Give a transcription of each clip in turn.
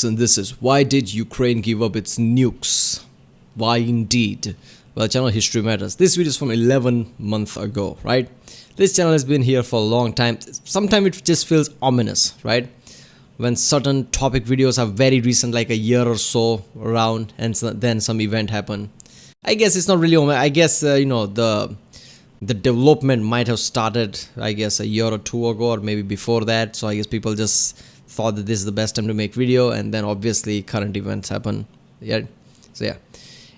And this is Why Did Ukraine Give Up Its Nukes? Why indeed? Well, channel History Matters. This video is from 11 months ago, right? This channel has been here for a long time. Sometimes it just feels ominous, right? When certain topic videos are very recent, like a year or so around, and then some event happen. I guess it's not really ominous. I guess, the development might have started, I guess, a year or two ago, or maybe before that. So I guess people just thought that this is the best time to make video, and then obviously current events happen. Yeah. So yeah.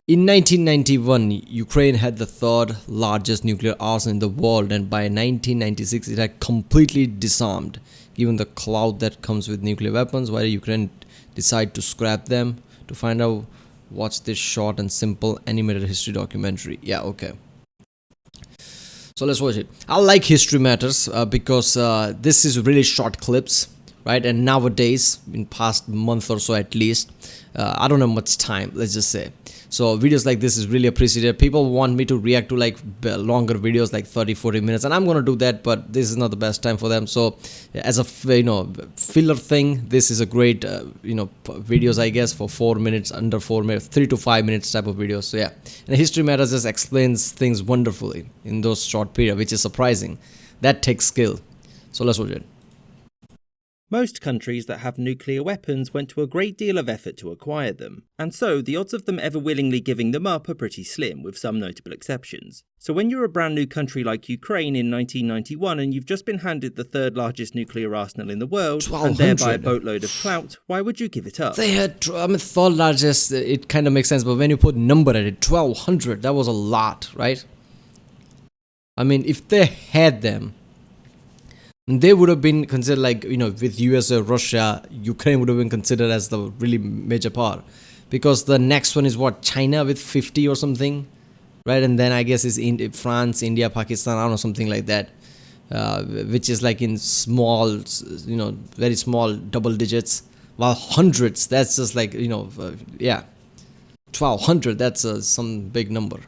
In 1991, Ukraine had the third largest nuclear arsenal in the world, and by 1996 it had completely disarmed. Given the clout that comes with nuclear weapons, why did Ukraine decide to scrap them? To find out, watch this short and simple animated history documentary. Yeah, okay. So let's watch it. I like History Matters because this is really short clips, right? And nowadays, in past month or so at least, I don't have much time, let's just say. So videos like this is really appreciated. People want me to react to like longer videos, like 30-40 minutes, and I'm gonna do that, but this is not the best time for them. So as a filler thing, this is a great videos, I guess, for 4 minutes, under 4 minutes, 3 to 5 minutes type of videos. So yeah, and History Matters just explains things wonderfully in those short period, which is surprising. That takes skill. So let's watch it. Most countries that have nuclear weapons went to a great deal of effort to acquire them, and so the odds of them ever willingly giving them up are pretty slim, with some notable exceptions. So when you're a brand new country like Ukraine in 1991 and you've just been handed the third largest nuclear arsenal in the world, and thereby a boatload of clout, why would you give it up? They had, third largest, it kind of makes sense, but when you put number at it, 1,200, that was a lot, right? I mean, if they had them, they would have been considered, like, with US or Russia, Ukraine would have been considered as the really major part. Because the next one is what, China with 50 or something, right? And then I guess it's France, India, Pakistan, I don't know, something like that. Which is like in small, very small double digits. While hundreds, that's just like, 1,200, that's some big number.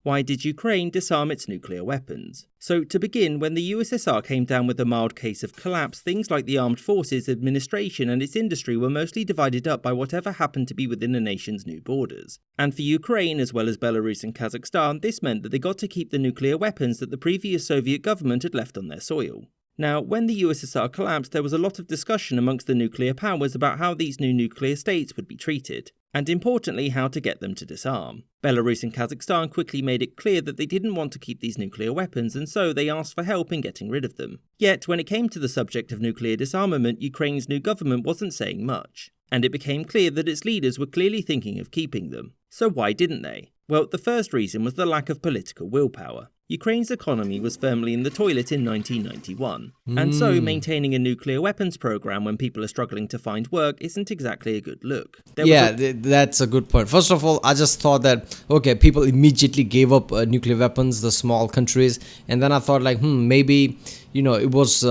Why did Ukraine disarm its nuclear weapons? So, to begin, when the USSR came down with a mild case of collapse, things like the Armed Forces Administration and its industry were mostly divided up by whatever happened to be within the nation's new borders. And for Ukraine, as well as Belarus and Kazakhstan, this meant that they got to keep the nuclear weapons that the previous Soviet government had left on their soil. Now, when the USSR collapsed, there was a lot of discussion amongst the nuclear powers about how these new nuclear states would be treated, and importantly, how to get them to disarm. Belarus and Kazakhstan quickly made it clear that they didn't want to keep these nuclear weapons, and so they asked for help in getting rid of them. Yet, when it came to the subject of nuclear disarmament, Ukraine's new government wasn't saying much, and it became clear that its leaders were clearly thinking of keeping them. So why didn't they? Well, the first reason was the lack of political willpower. Ukraine's economy was firmly in the toilet in 1991, and so maintaining a nuclear weapons program when people are struggling to find work isn't exactly a good look. That's a good point. First of all, I just thought that, okay, people immediately gave up nuclear weapons, the small countries, and then I thought like, maybe, it was...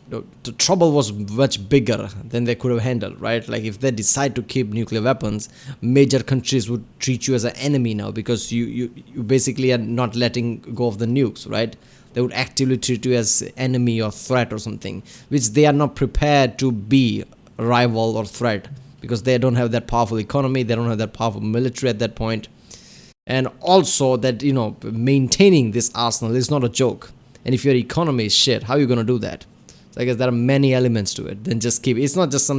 the trouble was much bigger than they could have handled, right? Like if they decide to keep nuclear weapons, major countries would treat you as an enemy now because you basically are not letting go of the nukes, right? They would actively treat you as enemy or threat or something, which they are not prepared to be a rival or threat because they don't have that powerful economy, they don't have that powerful military at that point. And also that, maintaining this arsenal is not a joke. And if your economy is shit, how are you going to do that? I guess there are many elements to it than just keep. It's not just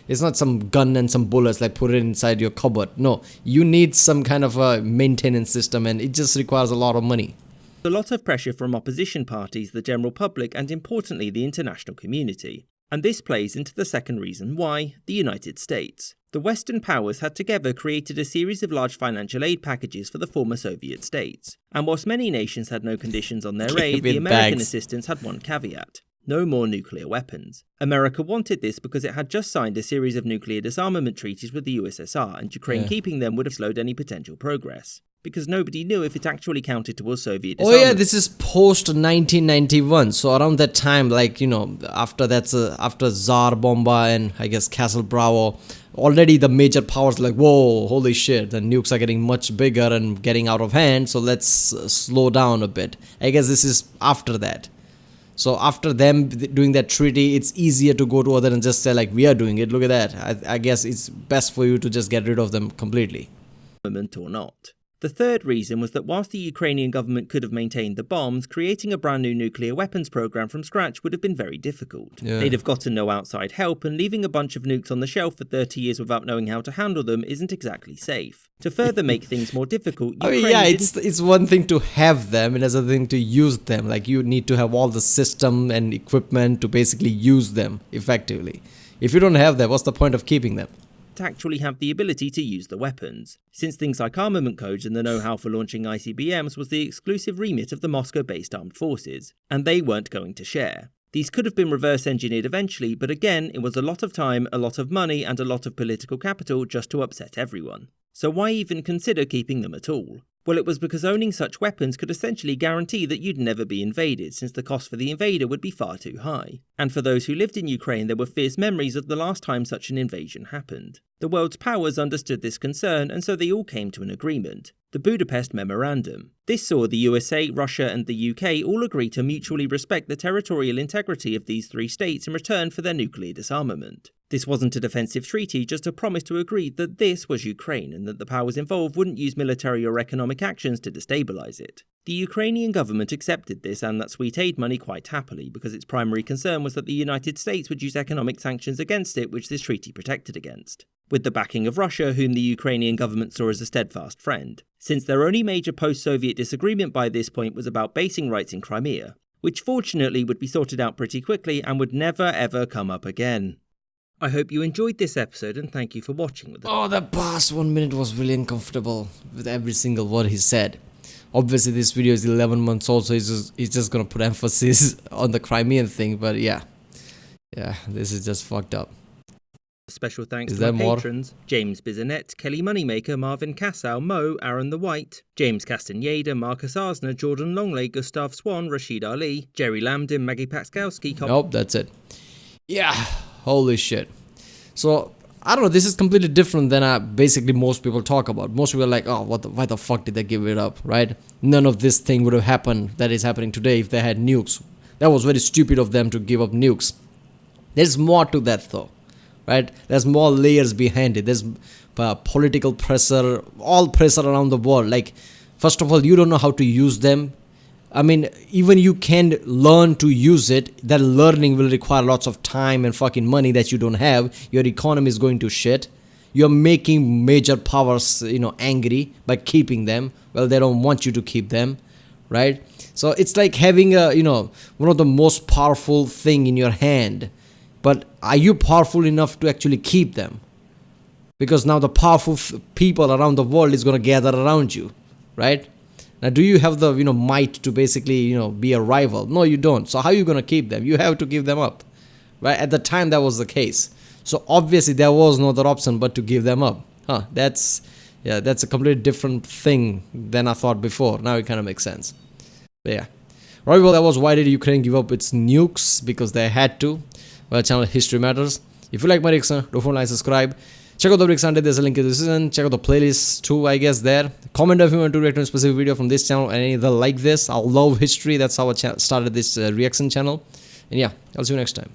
it's not some gun and some bullets, like put it inside your cupboard. No, you need some kind of a maintenance system, and it just requires a lot of money. A lot of pressure from opposition parties, the general public, and importantly, the international community. And this plays into the second reason why, the United States. The Western powers had together created a series of large financial aid packages for the former Soviet states. And whilst many nations had no conditions on their aid, the American assistance had one caveat. No more nuclear weapons. America wanted this because it had just signed a series of nuclear disarmament treaties with the USSR, and Ukraine keeping them would have slowed any potential progress. because nobody knew if it actually counted towards Soviet Oh disarmament. yeah, this is post 1991. So around that time, like, after after Tsar Bomba and I guess Castle Bravo, already the major powers like, whoa, holy shit, the nukes are getting much bigger and getting out of hand. So let's slow down a bit. I guess this is after that. So after them doing that treaty, it's easier to go to other and just say like, we are doing it. Look at that. I guess it's best for you to just get rid of them completely. Or not. The third reason was that whilst the Ukrainian government could have maintained the bombs, creating a brand new nuclear weapons program from scratch would have been very difficult. Yeah. They'd have gotten no outside help, and leaving a bunch of nukes on the shelf for 30 years without knowing how to handle them isn't exactly safe. To further make things more difficult, Ukraine it's one thing to have them, and another thing to use them. Like, you need to have all the system and equipment to basically use them effectively. If you don't have that, what's the point of keeping them? to actually have the ability to use the weapons, since things like armament codes and the know-how for launching ICBMs was the exclusive remit of the Moscow-based armed forces, and they weren't going to share. These could have been reverse-engineered eventually, but again, it was a lot of time, a lot of money, and a lot of political capital just to upset everyone. So why even consider keeping them at all? Well, it was because owning such weapons could essentially guarantee that you'd never be invaded, since the cost for the invader would be far too high. And for those who lived in Ukraine, there were fierce memories of the last time such an invasion happened. The world's powers understood this concern, and so they all came to an agreement. The Budapest Memorandum. This saw the USA, Russia, and the UK all agree to mutually respect the territorial integrity of these three states in return for their nuclear disarmament. This wasn't a defensive treaty, just a promise to agree that this was Ukraine and that the powers involved wouldn't use military or economic actions to destabilize it. The Ukrainian government accepted this and that sweet aid money quite happily, because its primary concern was that the United States would use economic sanctions against it, which this treaty protected against, with the backing of Russia, whom the Ukrainian government saw as a steadfast friend, since their only major post-Soviet disagreement by this point was about basing rights in Crimea, which fortunately would be sorted out pretty quickly and would never ever come up again. I hope you enjoyed this episode and thank you for watching with us. Oh, the past 1 minute was really uncomfortable with every single word he said. Obviously, this video is 11 months old, so he's just gonna put emphasis on the Crimean thing, but yeah, this is just fucked up. Special thanks Is to there my more? patrons: James Bizanet, Kelly Moneymaker, Marvin Cassow, Mo, Aaron the White, James Castaneda, Marcus Arsner, Jordan Longley, Gustav Swan, Rashid Ali, Jerry Lambdin, Maggie Paxkowski. Nope, that's it. Yeah, holy shit. So, I don't know, this is completely different than basically most people talk about. Most people are like, oh, why the fuck did they give it up, right? None of this thing would have happened that is happening today if they had nukes. That was very stupid of them to give up nukes. There's more to that though, right? There's more layers behind it. There's political pressure, all pressure around the world. Like, first of all, you don't know how to use them. I mean, even you can learn to use it, that learning will require lots of time and fucking money that you don't have. Your economy is going to shit. You're making major powers, angry by keeping them. Well, they don't want you to keep them, right? So it's like having one of the most powerful thing in your hand. But are you powerful enough to actually keep them? Because now the powerful people around the world is going to gather around you, right? Now, do you have the might to basically be a rival? No, you don't. So how are you going to keep them? You have to give them up, right? At the time, that was the case. So obviously, there was no other option but to give them up. That's a completely different thing than I thought before. Now it kind of makes sense. But yeah. Right, well, that was why did Ukraine give up its nukes? Because they had to. Well, channel History Matters. If you like my reaction, don't forget to like, subscribe. Check out the bricks under, there's a link in the description. Check out the playlist too, I guess, there. Comment if you want to react to a specific video from this channel and any other like this. I love history. That's how I started this reaction channel. And yeah, I'll see you next time.